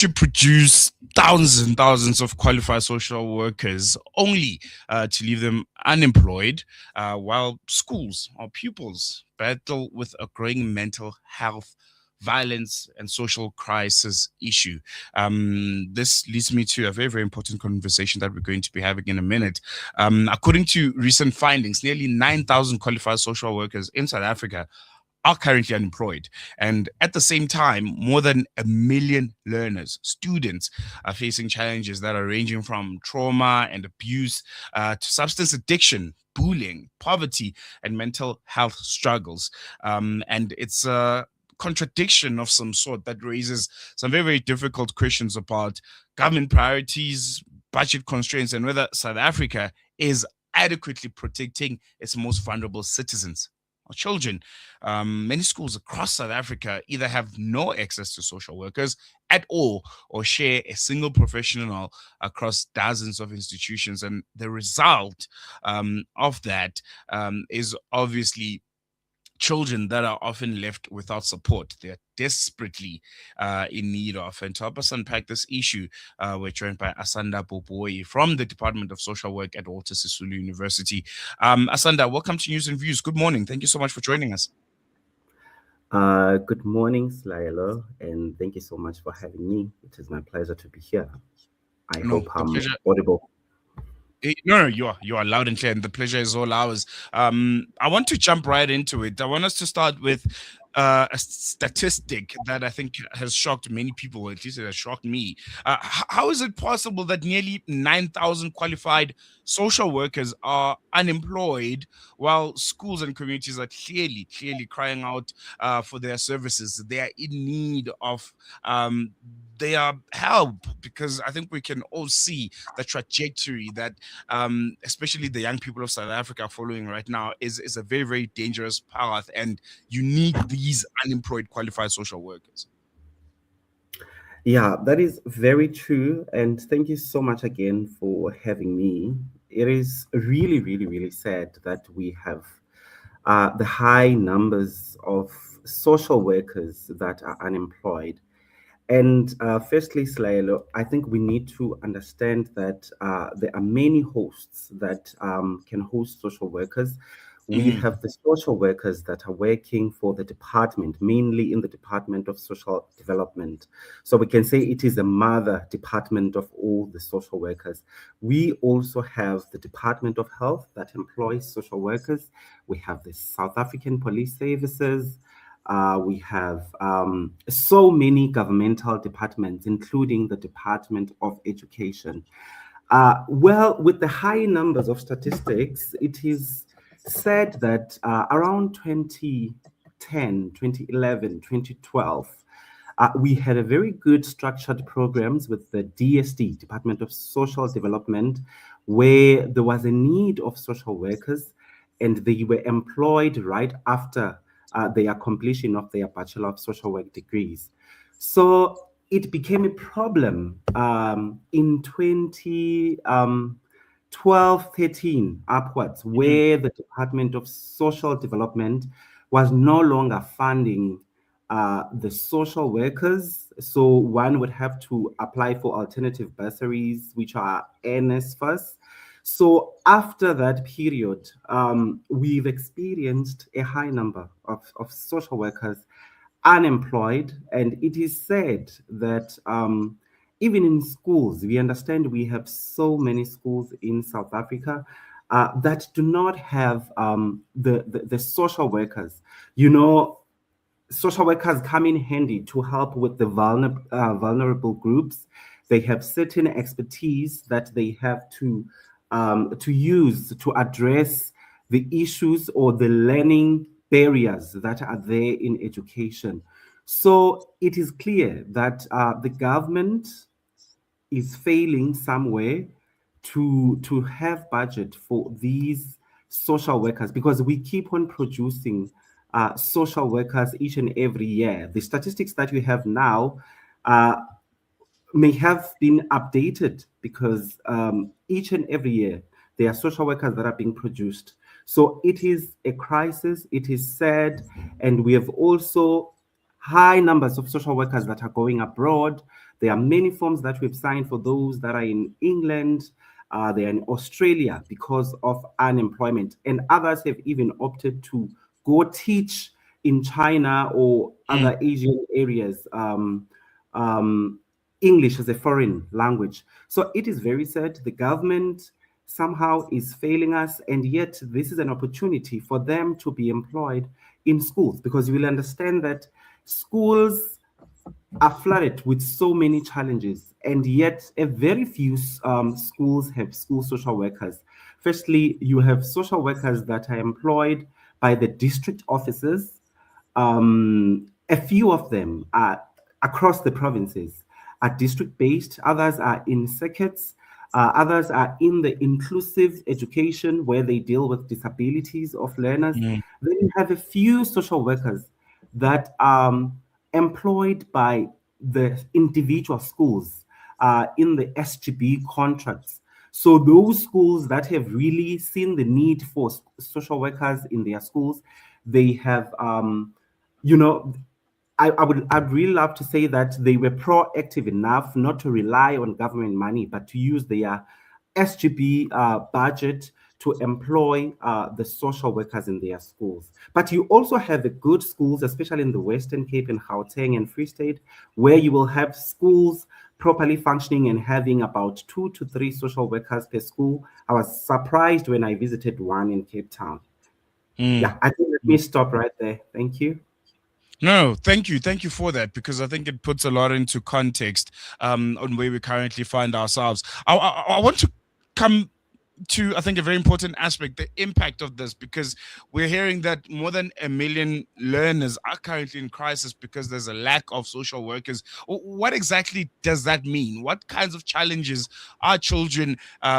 to produce thousands and thousands of qualified social workers only to leave them unemployed while schools or pupils battle with a growing mental health, violence, and social crisis issue. This leads me to a very, very important conversation that we're going to be having in a minute. According to recent findings, nearly 9,000 qualified social workers in South Africa are currently unemployed. And at the same time, more than 1 million learners, students, are facing challenges that are ranging from trauma and abuse to substance addiction, bullying, poverty, and mental health struggles. And it's a contradiction of some sort that raises some very, very difficult questions about government priorities, budget constraints, and whether South Africa is adequately protecting its most vulnerable citizens or children. Many schools across South Africa either have no access to social workers at all or share a single professional across dozens of institutions. And the result of that is obviously children that are often left without support. They're desperately in need of. And to help us unpack this issue, we're joined by Asanda Boboyi from the Department of Social Work at Walter Sisulu University. Asanda, welcome to News and Views. Good morning. Thank you so much for joining us. Good morning, Slylo, and thank you so much for having me. It is my pleasure to be here. I No, hope the I'm pleasure. audible. No, you are loud and clear, and the pleasure is all ours. I want to jump right into it. I want us to start with a statistic that I think has shocked many people, or at least it has shocked me. How is it possible that nearly 9,000 qualified social workers are unemployed while schools and communities are clearly crying out for their services? They are in need of their help, because I think we can all see the trajectory that especially the young people of South Africa are following right now is a very, very dangerous path, and you need these unemployed qualified social workers. Yeah, that is very true. And thank you so much again for having me. It is really, really, really sad that we have the high numbers of social workers that are unemployed. And firstly, Slaelo, I think we need to understand that there are many hosts that can host social workers. We Mm, have the social workers that are working for the department, mainly in the Department of Social Development. So we can say it is a mother department of all the social workers. We also have the Department of Health that employs social workers. We have the South African Police Services. We have so many governmental departments, including the Department of Education. Well, with the high numbers of statistics, it is said that around 2010, 2011, 2012, we had a very good structured programs with the DSD, Department of Social Development, where there was a need of social workers and they were employed right after their completion of their Bachelor of Social Work degrees. So it became a problem in 2012, 13 upwards, mm, where the Department of Social Development was no longer funding the social workers. So one would have to apply for alternative bursaries, which are NSFAS. So after that period, we've experienced a high number of social workers unemployed. And it is said that even in schools, we understand we have so many schools in South Africa that do not have the social workers. You know, social workers come in handy to help with the vulnerable groups. They have certain expertise that they have to use to address the issues or the learning barriers that are there in education. So it is clear that the government is failing somewhere to have budget for these social workers because we keep on producing social workers each and every year. The statistics that we have now uh, may have been updated because each and every year there are social workers that are being produced. So it is a crisis, it is sad, and we have also high numbers of social workers that are going abroad. There are many forms that we've signed for those that are in England, they are in Australia because of unemployment, and others have even opted to go teach in China or Mm, other Asian areas. Um, English as a foreign language. So it is very sad. The government somehow is failing us, and yet this is an opportunity for them to be employed in schools, because you will understand that schools are flooded with so many challenges, and yet a very few schools have school social workers. Firstly, you have social workers that are employed by the district offices. A few of them are across the provinces are district based, others are in circuits, others are in the inclusive education where they deal with disabilities of learners. mm, Then you have a few social workers that are employed by the individual schools in the SGB contracts. So those schools that have really seen the need for social workers in their schools, they have, you know, I'd really love to say that they were proactive enough not to rely on government money, but to use their SGB budget to employ the social workers in their schools. But you also have the good schools, especially in the Western Cape and Gauteng and Free State, where you will have schools properly functioning and having about 2 to 3 social workers per school. I was surprised when I visited one in Cape Town. mm, Yeah, I think let me mm. stop right there. Thank you. No, thank you. Thank you for that because I think it puts a lot into context on where we currently find ourselves. I want to come to I think a very important aspect, the impact of this, because we're hearing that more than 1 million learners are currently in crisis because there's a lack of social workers. What exactly does that mean? What kinds of challenges are children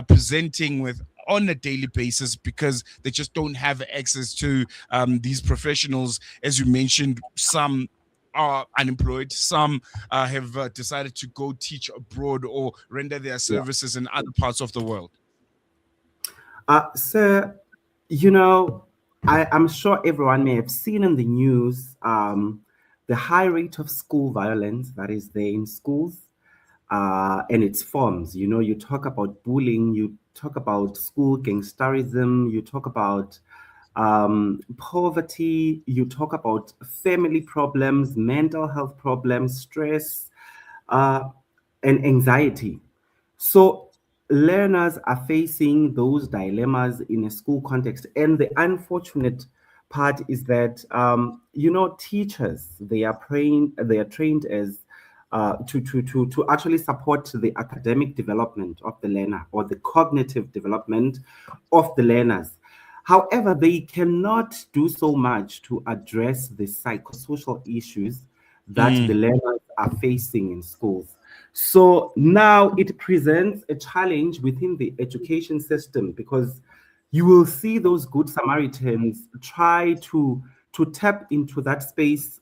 presenting with on a daily basis because they just don't have access to these professionals? As you mentioned, some are unemployed. Some have decided to go teach abroad or render their Yeah. services in other parts of the world. So, you know, I'm sure everyone may have seen in the news the high rate of school violence that is there in schools and its forms. You know, you talk about bullying, you talk about school gangsterism, you talk about poverty, you talk about family problems, mental health problems, stress, uh, and anxiety. So learners are facing those dilemmas in a school context. And the unfortunate part is that teachers, they are trained as to actually support the academic development of the learner or the cognitive development of the learners. However, they cannot do so much to address the psychosocial issues that the Mm, learners are facing in schools. So now it presents a challenge within the education system, because you will see those good Samaritans try to tap into that space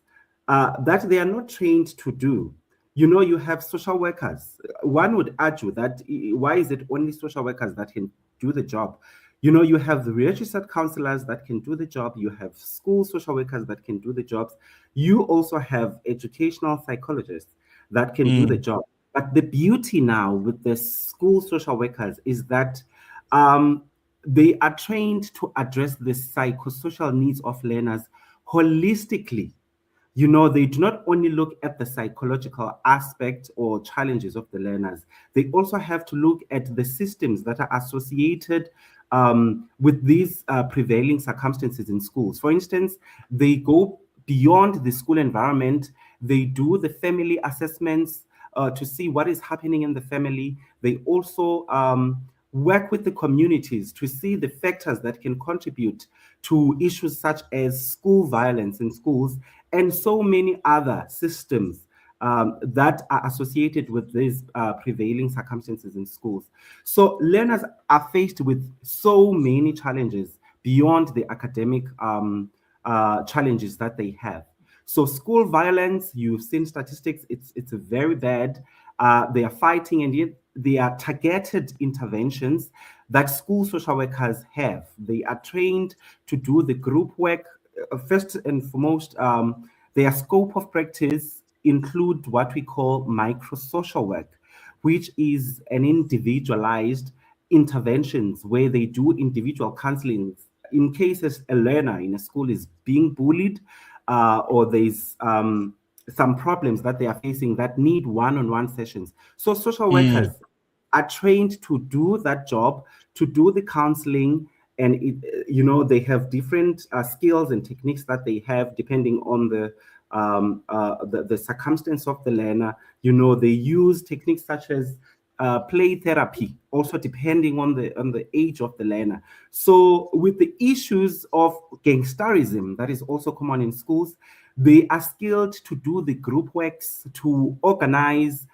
that they are not trained to do. You know, you have social workers. One would argue that why is it only social workers that can do the job? You know, you have the registered counselors that can do the job. You have school social workers that can do the jobs. You also have educational psychologists that can do the mm, job. But the beauty now with the school social workers is that um, they are trained to address the psychosocial needs of learners holistically. You know, they do not only look at the psychological aspect or challenges of the learners, they also have to look at the systems that are associated with these prevailing circumstances in schools. For instance, they go beyond the school environment, they do the family assessments to see what is happening in the family. They also work with the communities to see the factors that can contribute to issues such as school violence in schools and so many other systems that are associated with these prevailing circumstances in schools. So learners are faced with so many challenges beyond the academic challenges that they have. So school violence, you've seen statistics, it's very bad. They are fighting, and yet they are targeted interventions that school social workers have. They are trained to do the group work. First and foremost, their scope of practice include what we call microsocial work, which is an individualized interventions where they do individual counseling in cases a learner in a school is being bullied, or there's some problems that they are facing that need one-on-one sessions. So social Mm, workers are trained to do that job, to do the counseling, and they have different skills and techniques that they have depending on the circumstance of the learner. They use techniques such as play therapy, also depending on the age of the learner. So with the issues of gangsterism that is also common in schools, they are skilled to do the group works, to organize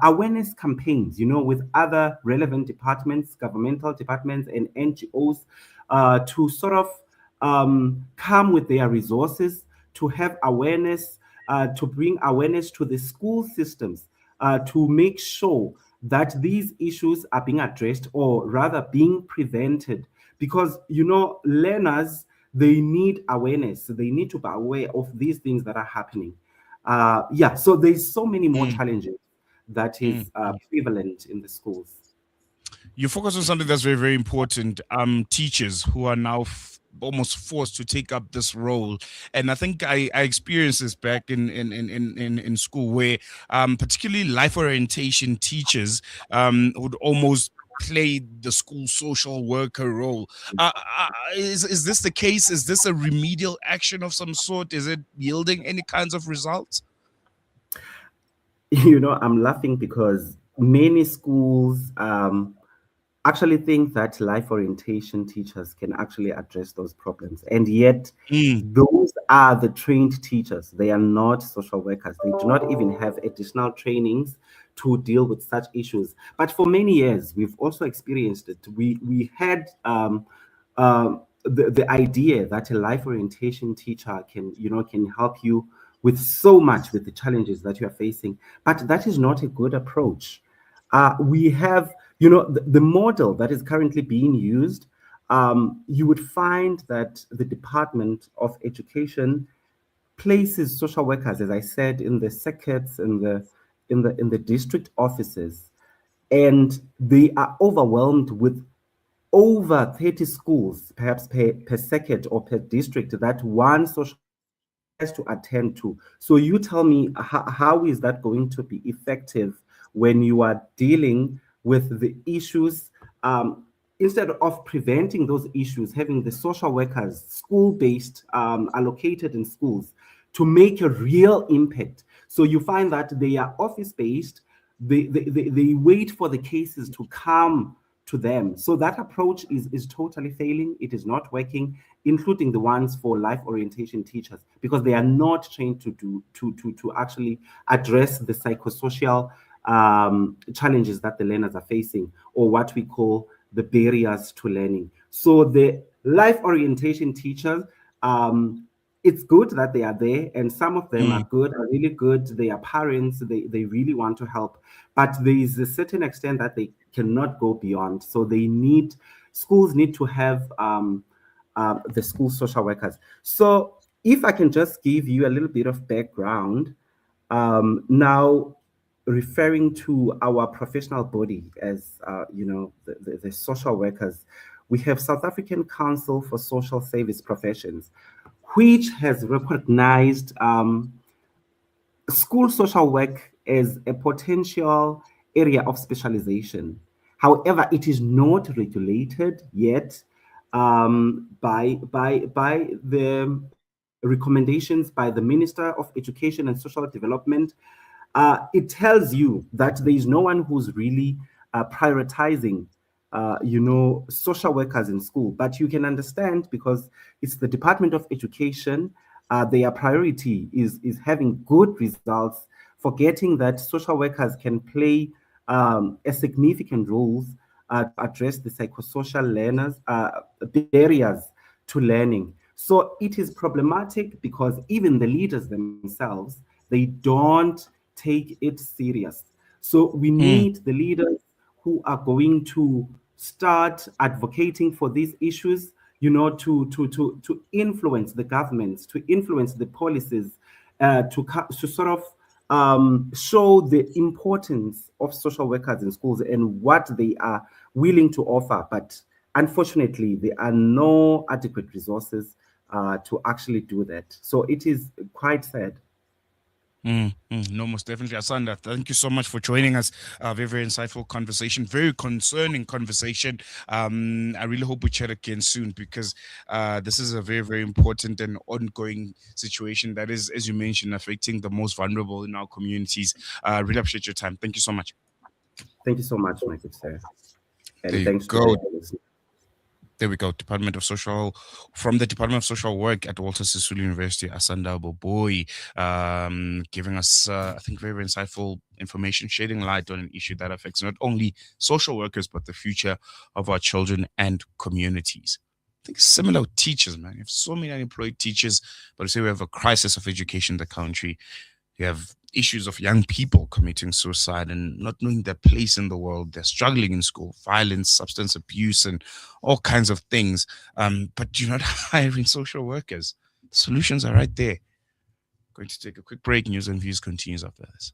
awareness campaigns, with other relevant departments, governmental departments, and NGOs, to sort of come with their resources to have awareness, to bring awareness to the school systems, to make sure that these issues are being addressed, or rather being prevented. Because, learners, they need awareness. They need to be aware of these things that are happening. Yeah, so there's so many more mm, challenges that mm, is mm. prevalent in the schools. You focus on something that's very, very important. Teachers who are now almost forced to take up this role, and I think I experienced this back in school, where particularly life orientation teachers would almost play the school social worker role. Is this the case? Is this a remedial action of some sort? Is it yielding any kinds of results? I'm laughing because many schools actually think that life orientation teachers can actually address those problems. And yet, Mm, those are the trained teachers. They are not social workers. They do not even have additional trainings to deal with such issues. But for many years, we've also experienced it. We had the idea that a life orientation teacher can help you with so much with the challenges that you are facing. But that is not a good approach. We have, the model that is currently being used. You would find that the Department of Education places social workers, as I said, in the circuits, in the district offices, and they are overwhelmed with over 30 schools, perhaps per circuit or per district, that one social worker has to attend to. So you tell me, how is that going to be effective when you are dealing with the issues? Instead of preventing those issues, having the social workers school-based, allocated in schools, to make a real impact. So you find that they are office-based. They wait for the cases to come to them. So that approach is totally failing. It is not working, including the ones for life orientation teachers, because they are not trained to actually address the psychosocial challenges that the learners are facing, or what we call the barriers to learning. So the life orientation teachers, it's good that they are there, and some of them mm, are good, are really good. They are parents, they really want to help, but there is a certain extent that they cannot go beyond. So schools need to have the school social workers. So if I can just give you a little bit of background, now referring to our professional body as the social workers, we have South African Council for Social Service Professions, which has recognized school social work as a potential area of specialization. However, it is not regulated yet by the recommendations by the Minister of Education and Social Development. It tells you that there is no one who's really prioritizing social workers in school. But you can understand, because it's the Department of Education, their priority is having good results, forgetting that social workers can play a significant role to address the psychosocial barriers to learning. So it is problematic because even the leaders themselves, they don't take it serious. So we mm, need the leaders who are going to start advocating for these issues, to influence the governments, to influence the policies, to sort of show the importance of social workers in schools and what they are willing to offer. But unfortunately, there are no adequate resources to actually do that. So it is quite sad. No, most definitely. Asanda, thank you so much for joining us. Very, very insightful conversation, very concerning conversation. I really hope we chat again soon because this is a very, very important and ongoing situation that is, as you mentioned, affecting the most vulnerable in our communities. Really appreciate your time. Thank you so much. Thank you so much, my good sir. There And you thanks to go. all the listeners. There we go. From the Department of Social Work at Walter Sisulu University, Asanda Boboyi, giving us, I think, very, very insightful information, shedding light on an issue that affects not only social workers, but the future of our children and communities. I think similar with teachers, man. You have so many unemployed teachers, but I say we have a crisis of education in the country. You have issues of young people committing suicide and not knowing their place in the world. They're struggling in school, violence, substance abuse, and all kinds of things. But you're not hiring social workers. Solutions are right there. Going to take a quick break. News and views continues after this.